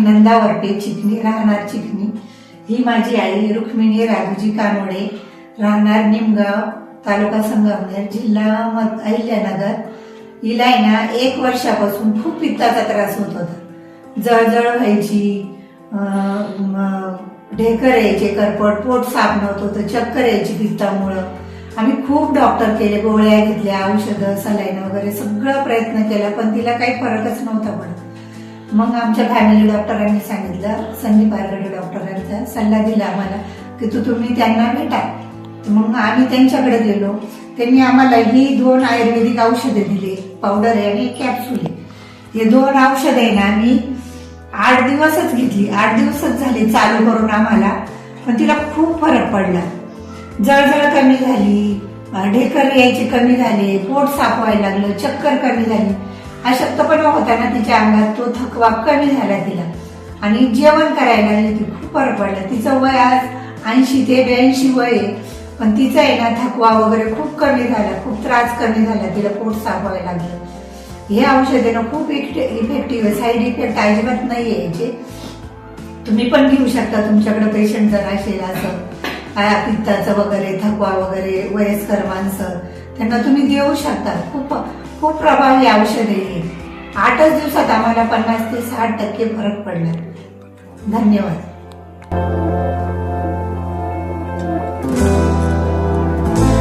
नंदा वरपे चिखली, राहणार चिखली. ही माझी आई रुक्मिणी राघोजी कानोडे, राहणार निमगाव, तालुका संगमनेर, जिल्हा अहिल्यानगर. हिला आहे ना 1 वर्षापासून खूप पित्ताचा त्रास होत होता. जळजळ व्हायची, ढेकर यायचे, करपट, पोट साफ नव्हत होतं, चक्कर यायची पित्तामुळं. आम्ही खूप डॉक्टर केले, गोळ्या घेतल्या, औषधं, सलाईन वगैरे सगळं प्रयत्न केला, पण तिला काही फरकच नव्हता पडत. मग आमच्या फॅमिली डॉक्टरांनी सांगितलं, संदीप आरगडे डॉक्टरांचा सल्ला दिला आम्हाला की तुम्ही त्यांना भेटा. मग आम्ही त्यांच्याकडे गेलो. त्यांनी आम्हाला ही 2 आयुर्वेदिक औषधे दिली, पावडर आहे आणि कॅप्सूल आहे. हे 2 औषध आहे ना आम्ही 8 दिवसच घेतली, 8 दिवसच झाले चालू करून आम्हाला, पण तिला खूप फरक पडला. जळजळ कमी झाली, ढेकर यायचे कमी झाले, पोट साफ व्हायला लागलं, चक्कर कमी झाली, अशक्तपणा होता ना तिच्या अंगात तो थकवा कमी झाला तिला, आणि जेवण करायला लागली ती, खूप फरक पडला. तिचं वय आज 80 ते 82 वय आहे, पण तिचा आहे ना थकवा वगैरे खूप कमी झाला, खूप त्रास कमी झाला, तिला पोट साफ व्हायला लागलं. हे औषध आहे ना खूप इफेक्टिव्ह आहे, साईड इफेक्ट अजिबात नाही यायचे. तुम्ही पण घेऊ शकता, तुमच्याकडे पेशंट जर असेल असं पित्ताचं वगैरे, थकवा वगैरे, वयस्कर माणसं, त्यांना तुम्ही देऊ शकता. खूप खूप प्रभावी औषध आहे. 8च दिवसात आम्हाला 50 ते 60% फरक पडला. धन्यवाद.